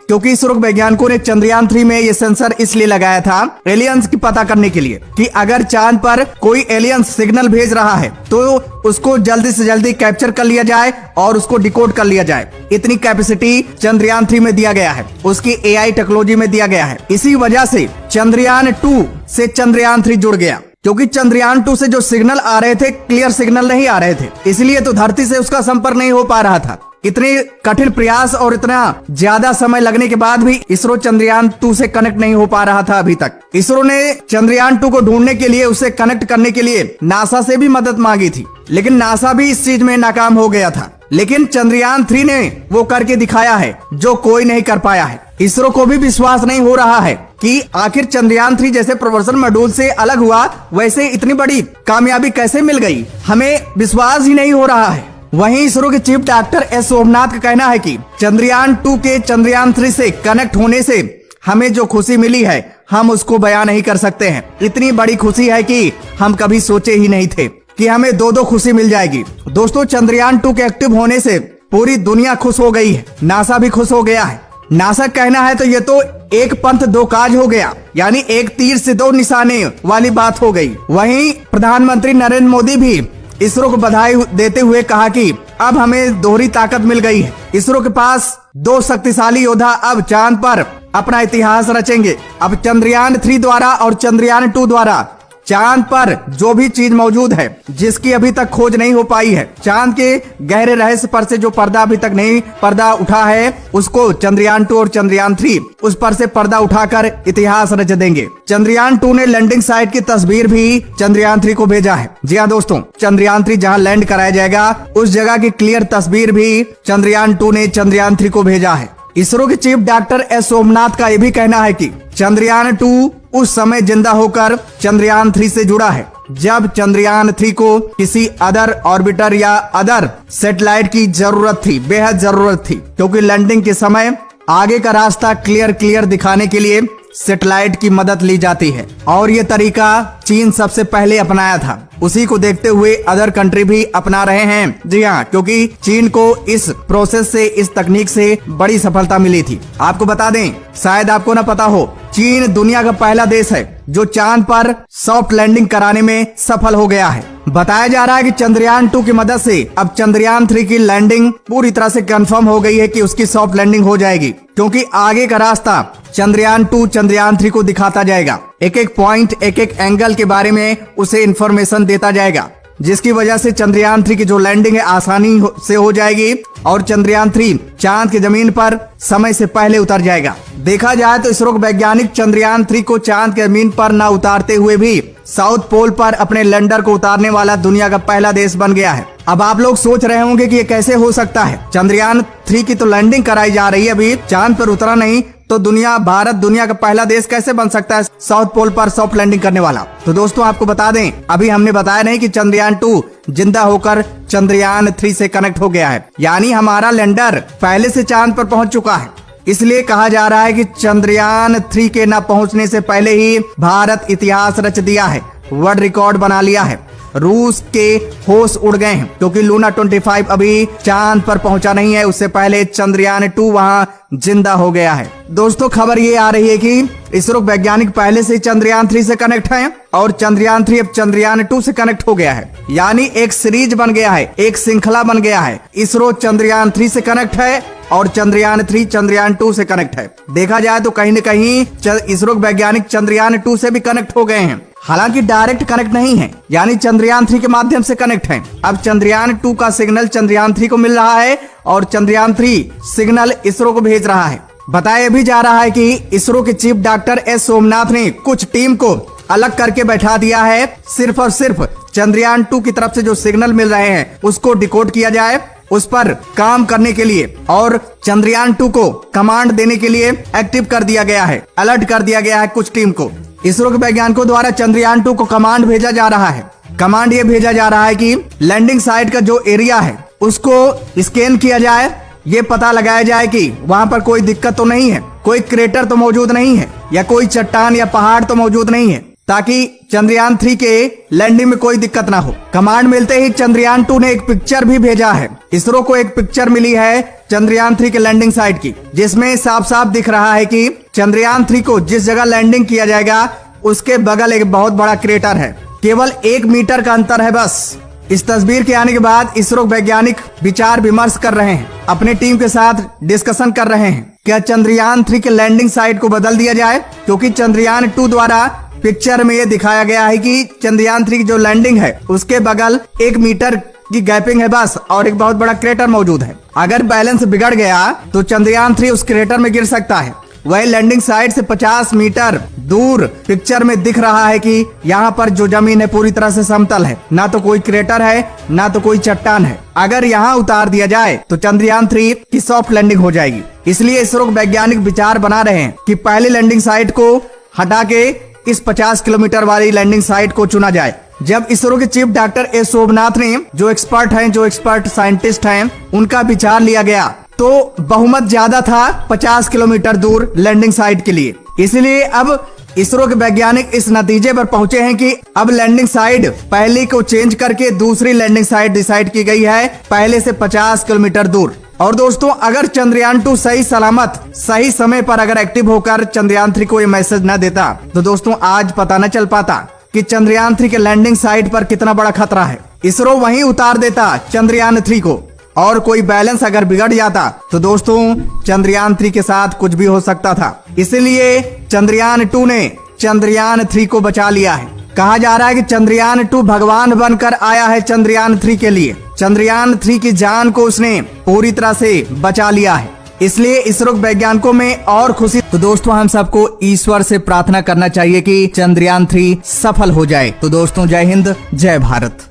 क्योंकि इसरो वैज्ञानिकों ने चंद्रयान 3 में ये सेंसर इसलिए लगाया था एलियंस की पता करने के लिए कि अगर चांद पर कोई एलियंस सिग्नल भेज रहा है तो उसको जल्दी से जल्दी कैप्चर कर लिया जाए और उसको डिकोड कर लिया जाए। इतनी कैपेसिटी चंद्रयान 3 में दिया गया है, उसकी AI टेक्नोलॉजी में दिया गया है। इसी वजह से चंद्रयान 2 से चंद्रयान 3 जुड़ गया, क्योंकि चंद्रयान 2 से जो सिग्नल आ रहे थे क्लियर सिग्नल नहीं आ रहे थे, इसलिए तो धरती से उसका संपर्क नहीं हो पा रहा था। इतने कठिन प्रयास और इतना ज्यादा समय लगने के बाद भी इसरो चंद्रयान 2 से कनेक्ट नहीं हो पा रहा था अभी तक। इसरो ने चंद्रयान 2 को ढूंढने के लिए, उसे कनेक्ट करने के लिए नासा से भी मदद मांगी थी, लेकिन नासा भी इस चीज में नाकाम हो गया था। लेकिन चंद्रयान 3 ने वो करके दिखाया है जो कोई नहीं कर पाया है। इसरो को भी विश्वास नहीं हो रहा है कि आखिर चंद्रयान 3 जैसे प्रवर्तन मॉड्यूल से अलग हुआ, वैसे इतनी बड़ी कामयाबी कैसे मिल गई, हमें विश्वास ही नहीं हो रहा है। वहीं इसरो के चीफ डॉक्टर एस सोमनाथ का कहना है कि चंद्रयान 2 के चंद्रयान 3 से कनेक्ट होने से हमें जो खुशी मिली है हम उसको बयान नहीं कर सकते हैं। इतनी बड़ी खुशी है कि हम कभी सोचे ही नहीं थे कि हमें दो खुशी मिल जाएगी। दोस्तों, चंद्रयान 2 के एक्टिव होने से पूरी दुनिया खुश हो गई है, नासा भी खुश हो गया है। नासा कहना है तो ये तो एक पंथ दो काज हो गया, यानी एक तीर से दो निशाने वाली बात हो गई। वहीं प्रधानमंत्री नरेंद्र मोदी भी इसरो को बधाई देते हुए कहा कि अब हमें दोहरी ताकत मिल गई है। इसरो के पास दो शक्तिशाली योद्धा अब चांद पर अपना इतिहास रचेंगे। अब चंद्रयान 3 द्वारा और चंद्रयान 2 द्वारा चांद पर जो भी चीज मौजूद है जिसकी अभी तक खोज नहीं हो पाई है, चांद के गहरे रहस्य पर से जो पर्दा अभी तक नहीं पर्दा उठा है, उसको चंद्रयान 2 और चंद्रयान 3 उस पर से पर्दा उठाकर इतिहास रच देंगे। चंद्रयान 2 ने लैंडिंग साइट की तस्वीर भी चंद्रयान 3 को भेजा है। जी हाँ दोस्तों, चंद्रयान 3 जहाँ लैंड कराया जाएगा उस जगह की क्लियर तस्वीर भी चंद्रयान 2 ने चंद्रयान 3 को भेजा है। इसरो के चीफ डॉक्टर एस सोमनाथ का यह भी कहना है कि चंद्रयान 2 उस समय जिंदा होकर चंद्रयान 3 से जुड़ा है जब चंद्रयान 3 को किसी अदर ऑर्बिटर या अदर सैटेलाइट की जरूरत थी, बेहद जरूरत थी, क्योंकि लैंडिंग के समय आगे का रास्ता क्लियर दिखाने के लिए सैटेलाइट की मदद ली जाती है और ये तरीका चीन सबसे पहले अपनाया था। उसी को देखते हुए अदर कंट्री भी अपना रहे हैं। जी हाँ, क्योंकि चीन को इस प्रोसेस से, इस तकनीक से बड़ी सफलता मिली थी। आपको बता दें, शायद आपको ना पता हो, चीन दुनिया का पहला देश है जो चांद पर सॉफ्ट लैंडिंग कराने में सफल हो गया है। बताया जा रहा है कि चंद्रयान 2 की मदद से अब चंद्रयान 3 की लैंडिंग पूरी तरह से कंफर्म हो गई है कि उसकी सॉफ्ट लैंडिंग हो जाएगी, क्योंकि आगे का रास्ता चंद्रयान 2 चंद्रयान 3 को दिखाता जाएगा। एक पॉइंट, एक एंगल के बारे में उसे इंफॉर्मेशन देता जाएगा, जिसकी वजह से चंद्रयान 3 की जो लैंडिंग है आसानी से हो जाएगी और चंद्रयान 3 चांद की जमीन पर समय से पहले उतर जाएगा। देखा जाए तो इसरो वैज्ञानिक चंद्रयान 3 को चांद की जमीन पर न उतारते हुए भी साउथ पोल पर अपने लैंडर को उतारने वाला दुनिया का पहला देश बन गया है। अब आप लोग सोच रहे होंगे कि ये कैसे हो सकता है, चंद्रयान 3 की तो लैंडिंग कराई जा रही है, अभी चांद पर उतरा नहीं, तो भारत दुनिया का पहला देश कैसे बन सकता है साउथ पोल पर सॉफ्ट लैंडिंग करने वाला। तो दोस्तों, आपको बता दें, अभी हमने बताया नहीं कि चंद्रयान 2 जिंदा होकर चंद्रयान 3 से कनेक्ट हो गया है, यानी हमारा लैंडर पहले से चांद पर पहुंच चुका है। इसलिए कहा जा रहा है कि चंद्रयान 3 के न पहुंचने से पहले ही भारत इतिहास रच दिया है, वर्ल्ड रिकॉर्ड बना लिया है। रूस के होश उड़ गए हैं, क्योंकि लूना 25 अभी चांद पर पहुंचा नहीं है, उससे पहले चंद्रयान 2 वहां जिंदा हो गया है। दोस्तों, खबर ये आ रही है कि इसरो वैज्ञानिक पहले से चंद्रयान 3 से कनेक्ट हैं और चंद्रयान 3 अब चंद्रयान 2 से कनेक्ट हो गया है, यानी एक सीरीज बन गया है, एक श्रृंखला बन गया है। इसरो चंद्रयान 3 से कनेक्ट है और चंद्रयान 3 चंद्रयान 2 से कनेक्ट है। देखा जाए तो कहीं न कहीं इसरो वैज्ञानिक चंद्रयान 2 से भी कनेक्ट हो गए हैं, हालांकि डायरेक्ट कनेक्ट नहीं है, यानी चंद्रयान 3 के माध्यम से कनेक्ट है। अब चंद्रयान 2 का सिग्नल चंद्रयान 3 को मिल रहा है और चंद्रयान 3 सिग्नल इसरो को भेज रहा है। बताया भी जा रहा है कि इसरो के चीफ डॉक्टर एस सोमनाथ ने कुछ टीम को अलग करके बैठा दिया है, सिर्फ और सिर्फ चंद्रयान 2 की तरफ से जो सिग्नल मिल रहे हैं उसको डिकोड किया जाए, उस पर काम करने के लिए, और चंद्रयान 2 को कमांड देने के लिए एक्टिव कर दिया गया है, अलर्ट कर दिया गया है कुछ टीम को। इसरो के वैज्ञानिकों द्वारा चंद्रयान 2 को कमांड भेजा जा रहा है। कमांड ये भेजा जा रहा है कि लैंडिंग साइट का जो एरिया है उसको स्कैन किया जाए, ये पता लगाया जाए कि वहां पर कोई दिक्कत तो नहीं है, कोई क्रेटर तो मौजूद नहीं है, या कोई चट्टान या पहाड़ तो मौजूद नहीं है। ताकि चंद्रयान 3 के लैंडिंग में कोई दिक्कत ना हो। कमांड मिलते ही चंद्रयान 2 ने एक पिक्चर भी भेजा है। इसरो को एक पिक्चर मिली है चंद्रयान 3 के लैंडिंग साइट की, जिसमें साफ साफ दिख रहा है कि चंद्रयान 3 को जिस जगह लैंडिंग किया जाएगा उसके बगल एक बहुत बड़ा क्रेटर है। केवल 1 मीटर का अंतर है बस। इस तस्वीर के आने के बाद इसरो वैज्ञानिक विचार विमर्श कर रहे हैं, अपने टीम के साथ डिस्कशन कर रहे हैं। क्या चंद्रयान 3 के लैंडिंग साइट को बदल दिया जाए, क्योंकि चंद्रयान 2 द्वारा पिक्चर में ये दिखाया गया है कि चंद्रयान 3 की जो लैंडिंग है उसके बगल 1 मीटर की गैपिंग है बस, और एक बहुत बड़ा क्रेटर मौजूद है। अगर बैलेंस बिगड़ गया तो चंद्रयान 3 उस क्रेटर में गिर सकता है। वह लैंडिंग साइट से 50 मीटर दूर पिक्चर में दिख रहा है कि यहाँ पर जो जमीन है पूरी तरह से समतल है, ना तो कोई क्रेटर है ना तो कोई चट्टान है। अगर यहाँ उतार दिया जाए तो चंद्रयान 3 की सॉफ्ट लैंडिंग हो जाएगी। इसलिए इसरो वैज्ञानिक विचार बना रहे हैं कि पहली लैंडिंग साइट को हटा के इस 50 किलोमीटर वाली लैंडिंग साइट को चुना जाए। जब इसरो के चीफ डॉक्टर ए शोभनाथ ने जो एक्सपर्ट साइंटिस्ट हैं उनका विचार लिया गया तो बहुमत ज्यादा था 50 किलोमीटर दूर लैंडिंग साइट के लिए। इसलिए अब इसरो के वैज्ञानिक इस नतीजे पर पहुंचे हैं कि अब लैंडिंग साइट पहले को चेंज करके दूसरी लैंडिंग साइट डिसाइड की गई है पहले से 50 किलोमीटर दूर। और दोस्तों, अगर चंद्रयान 2 सही सलामत सही समय पर अगर एक्टिव होकर चंद्रयान 3 को ये मैसेज न देता तो दोस्तों आज पता न चल पाता कि चंद्रयान 3 के लैंडिंग साइट पर कितना बड़ा खतरा है। इसरो वहीं उतार देता चंद्रयान 3 को, और कोई बैलेंस अगर बिगड़ जाता तो दोस्तों चंद्रयान 3 के साथ कुछ भी हो सकता था। इसलिए चंद्रयान 2 ने चंद्रयान 3 को बचा लिया है। कहा जा रहा है कि चंद्रयान 2 भगवान बनकर आया है चंद्रयान 3 के लिए। चंद्रयान 3 की जान को उसने पूरी तरह से बचा लिया है। इसलिए इसरो वैज्ञानिकों में और खुशी। तो दोस्तों, हम सबको ईश्वर से प्रार्थना करना चाहिए कि चंद्रयान 3 सफल हो जाए। तो दोस्तों, जय हिंद, जय भारत।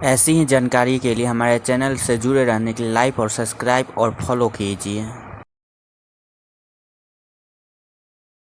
ऐसी ही जानकारी के लिए हमारे चैनल से जुड़े रहने के लिए लाइक और सब्सक्राइब और फॉलो कीजिए।